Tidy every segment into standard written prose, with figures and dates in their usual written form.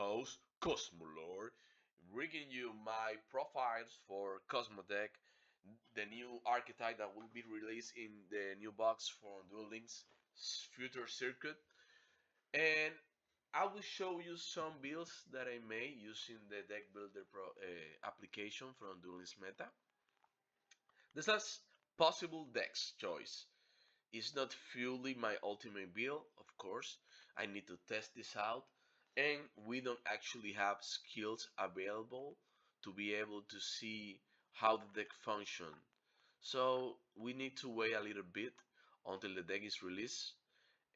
host, Kozmo Lord, bringing you my profiles for Kozmo Deck, the new archetype that will be released in the new box from Duel Links Future Circuit. And I will show you some builds that I made using the Deck Builder application from Duel Links Meta. This has possible decks choice. It's not fully my ultimate build, of course. I need to test this out, and we don't actually have skills available to be able to see how the deck functions. So we need to wait a little bit until the deck is released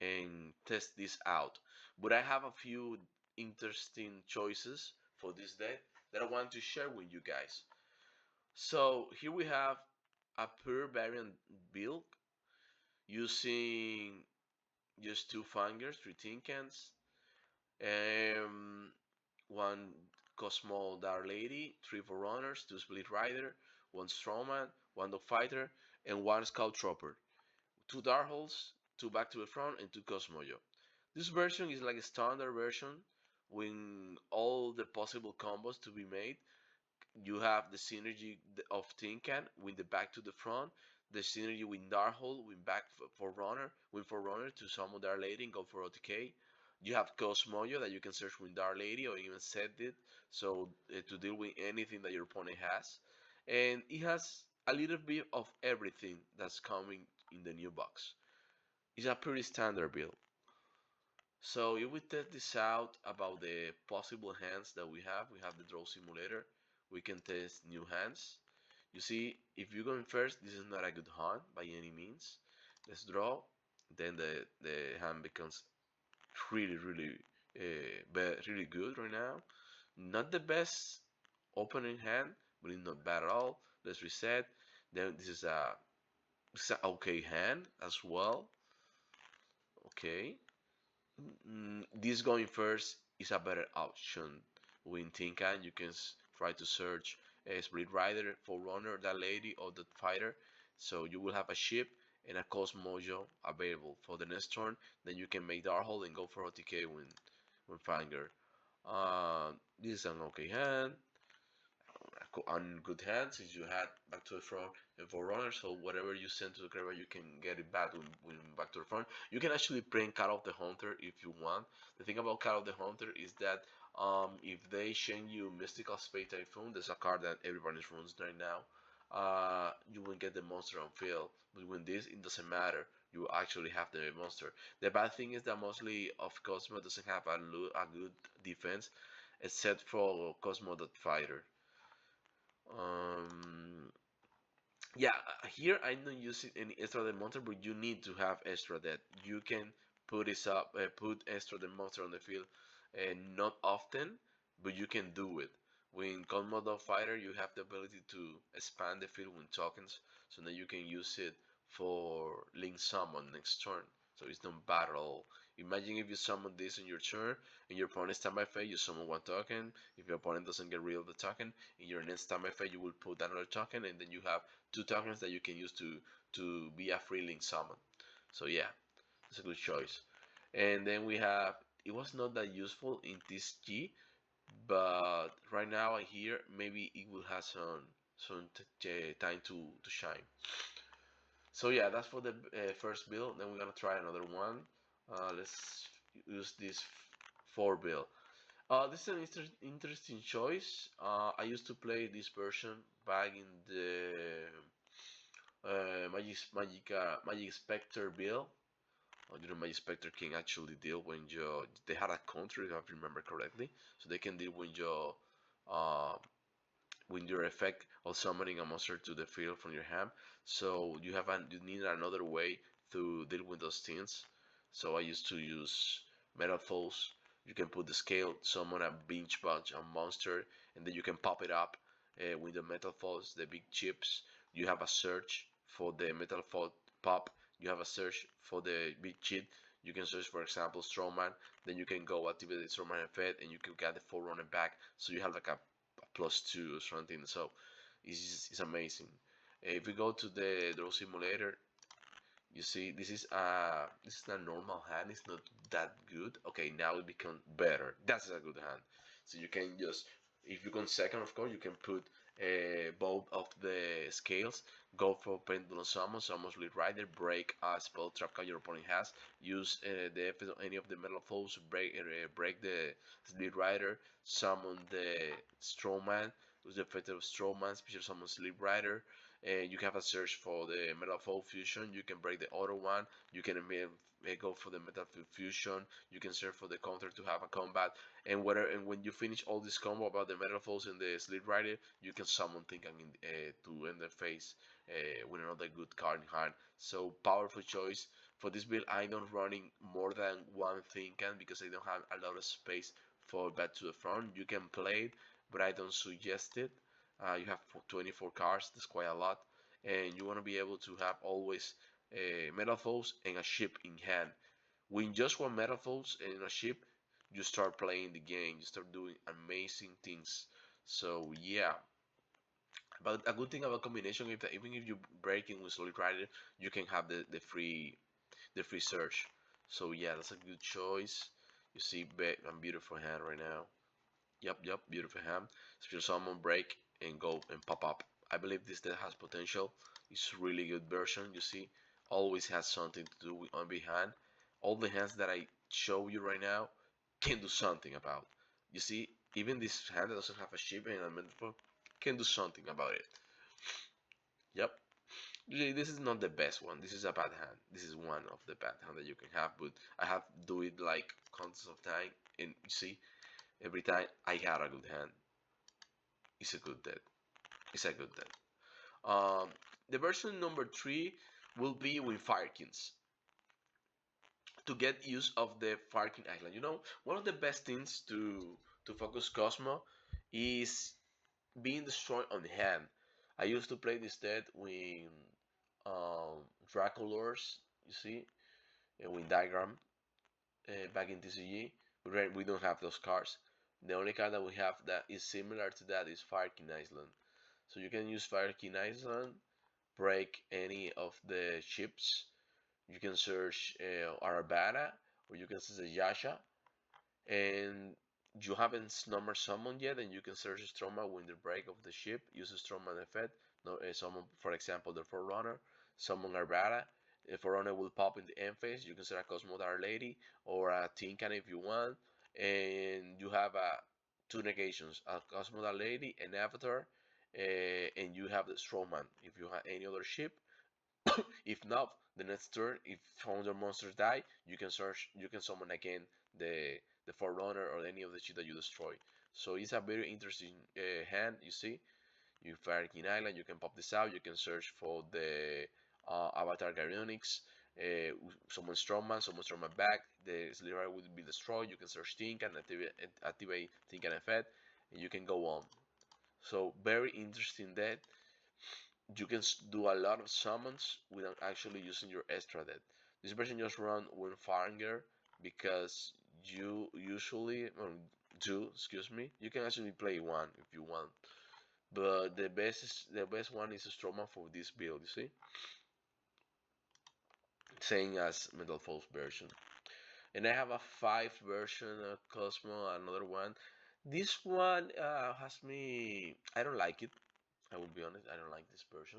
and test this out. But I have a few interesting choices for this deck that I want to share with you guys. So here we have a pure variant build using just two fingers, three tin cans, one Cosmo Dark Lady, three Forerunners, two Split Rider, one Strawman, one Dog Fighter, and one Scout Trooper. Two Dark Holes, two Back to the Front, and two Cosmojo. This version is like a standard version with all the possible combos to be made. You have the synergy of Tin Can with the back to the front, the synergy with Darkhold with back for runner, with for runner to summon Dark Lady and go for OTK. You have Cosmoyo that you can search with Dark Lady or even set it so to deal with anything that your opponent has, and it has a little bit of everything that's coming in the new box. It's a pretty standard build. So if we test this out about the possible hands that we have the draw simulator. We can test new hands. You see, if you're going first, this is not a good hand by any means. Let's draw, then the hand becomes really good right now. Not the best opening hand, but it's not bad at all. Let's reset. Then this is a okay hand as well. Okay. This going first is a better option. With Tinkan, you can try to search a Split Rider, Forerunner, that lady, or that fighter. So you will have a ship and a Cosmojo available for the next turn. Then you can make Darkhold and go for OTK when Fanger. This is an okay hand on good hands since you had back to the front and forerunner, so whatever you send to the graveyard you can get it back when back to the front. You can actually bring Cat of the Hunter if you want. The thing about Cat of the Hunter is that if they change you Mystical Space Typhoon, there's a card that everybody runs right now, you will get the monster on field. But when this, it doesn't matter. You actually have the monster. The bad thing is that mostly of Cosmo doesn't have a good defense, except for Cosmo the Fighter. Um, yeah, here I'm not using any extra the monster, but you need to have extra that you can put extra the monster on the field, and not often, but you can do it. With Gunmodel Fighter, you have the ability to expand the field with tokens, so that you can use it for Link Summon next turn. So it's not bad at all. Imagine if you summon this in your turn, and your opponent's standby phase, you summon one token. If your opponent doesn't get rid of the token, in your next standby phase, you will put another token, and then you have two tokens that you can use to be a free Link Summon. So yeah, it's a good choice. And then we have, it was not that useful in this G, but right now I hear maybe it will have some time to shine. So yeah, that's for the first build. Then we're gonna try another one. Let's use this 4 build. This is an interesting choice. I used to play this version back in the Magic Spectre build. Magic Spectre can actually deal when you they had a counter if I remember correctly, so they can deal uh, when your effect of summoning a monster to the field from your hand. So you need another way to deal with those things. So I used to use Metalfoes. You can put the scale, summon a binge bunch, a monster, and then you can pop it up with the Metalfoes, the big chips. You have a search for the Metalfoes pop. You have a search for the big chip. You can search, for example, Strawman. Then you can go activate the Strawman effect, and you can get the Forerunner back. So you have like a +2 or something. So it's amazing. If we go to the draw simulator, You see, this is a normal hand. It's not that good. Okay, now it becomes better. That's a good hand. So you can just, if you come second, of course, you can put both of the scales. Go for pendulum summon lead rider, break a spell trap card your opponent has. Use the effect of any of the metal foes, break the lead rider. Summon the Strawman. Use the effect of Strawman, special summon sleep rider. You have a search for the Metalfoes fusion. You can break the other one. You can go for the Metalfoes fusion. You can search for the counter to have a combat. And when you finish all this combo about the Metalfoes and the Sleep Rider, you can summon Tinkan to end the phase with another good card in hand. So powerful choice. For this build, I'm not running more than one Tinkan because I don't have a lot of space for back to the front. You can play it, but I don't suggest it. You have 24 cards, that's quite a lot, and you want to be able to have always Metalfoes and a ship in hand. When just one Metalfoes and a ship, you start playing the game, you start doing amazing things. So yeah, but a good thing about combination is that even if you break in with Solid Rider, you can have the free search. So yeah, that's a good choice. You see, a beautiful hand right now. Yep, beautiful ham. Special summon, break, and go and pop up. I believe this deck has potential. It's a really good version, you see. Always has something to do with on behind. All the hands that I show you right now can do something about. You see, even this hand that doesn't have a ship and a metaphor can do something about it. Yep. This is not the best one. This is a bad hand. This is one of the bad hand that you can have, but I have do it like countless of time, and you see, every time I got a good hand. It's a good deck. It's a good deck. Um, the version number 3 will be with Firekins to get use of the Firekin Island. You know, one of the best things to focus Cosmo is being destroyed on hand. I used to play this deck with Dracolors, you see, with Diagram back in TCG. We don't have those cards. The only card that we have that is similar to that is Firekin Island. So you can use Firekin Island, break any of the ships. You can search Arabada or you can search Yasha, and you haven't number summoned yet, and you can search Stroma with the break of the ship. Use a Stroma effect. No, summon, for example, the Forerunner. Summon Arvada. The Forerunner will pop in the end phase. You can search a Cosmo Dark Lady or a Tinkan if you want, and you have two negations: a Cosmo Dark Lady, an Avatar, and you have the Strowman. If you have any other ship, if not, the next turn, if found monsters die, you can search, you can summon again the Forerunner or any of the shit that you destroy. So it's a very interesting hand. You see, you fire King Island, you can pop this out. You can search for the Avatar Gyronix, summon Strongman back. The Sliver will be destroyed. You can search Tinkan, activate Tinkan effect, and you can go on. So very interesting deck. You can do a lot of summons without actually using your extra deck. This version just run one Fanger because you usually do, excuse me, you can actually play one if you want. But the best one is a Stroma for this build, you see? Same as Metalfoes version. And I have a 5 version of Cosmo, another one. This one has me, I don't like it. I will be honest, I don't like this version.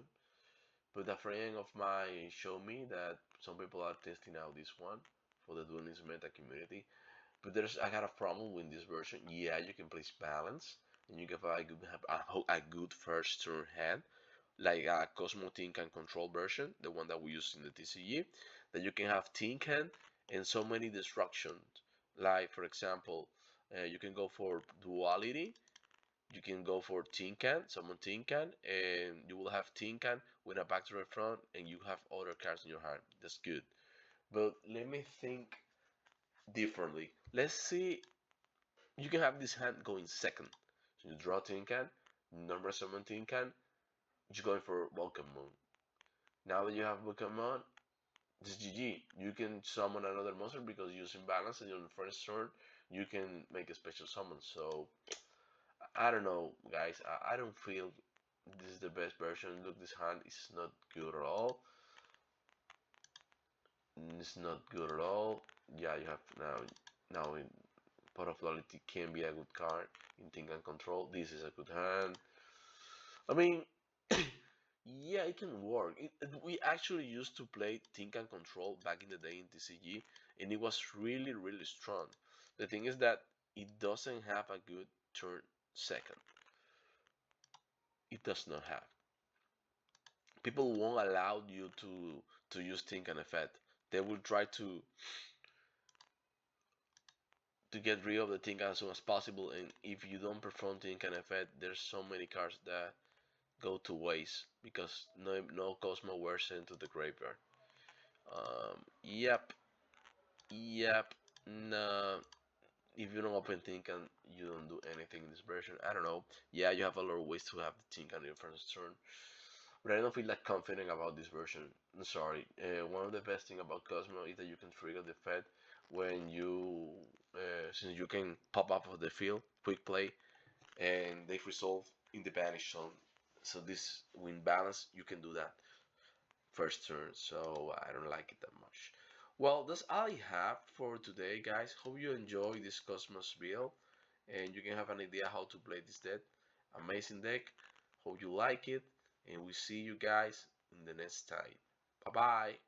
But a friend of mine showed me that some people are testing out this one for the Duelist meta community. But I got a problem with this version. Yeah, you can place balance and you can have a good first turn hand, like a Cosmo Tinkan control version, the one that we use in the TCG. That you can have Tinkan and so many destructions. Like for example, you can go for duality, you can go for Tinkan, summon Tinkan, and you will have Tinkan with a back to the front, and you have other cards in your hand. That's good. But let me think differently. Let's see. You can have this hand going second. So you draw Tinkan, number summon Tinkan, you're going for Welcome Moon. Now that you have Welcome Moon, this is GG. You can summon another monster because using balance and on the first turn, you can make a special summon. So I don't know, guys. I don't feel this is the best version. Look, this hand is not good at all. it's not good at all. Yeah, you have now in Pot of Loyalty can be a good card in Think and Control. This is a good hand. I mean, yeah, it can work. We actually used to play Think and Control back in the day in TCG, and it was really, really strong. The thing is that it doesn't have a good turn second. It does not have. People won't allow you to use Think and Effect. They will try to get rid of the Think as soon as possible, and if you don't perform Think and Effect, there's so many cards that go to waste because no Cosmo were sent to the graveyard. Yep, yep. No, if you don't open Tinkan, you don't do anything in this version. I don't know. Yeah, you have a lot of ways to have the Tinkan in your first turn, but I don't feel that confident about this version. I'm sorry. One of the best thing about Cosmo is that you can trigger the Fed when since you can pop up of the field, quick play, and they resolve in the banish zone. So this win balance, you can do that first turn, so I don't like it that much. Well, that's all I have for today, guys. Hope you enjoy this Cosmos build and you can have an idea how to play this deck. Amazing deck. Hope you like it, and we see you guys in the next time. Bye bye.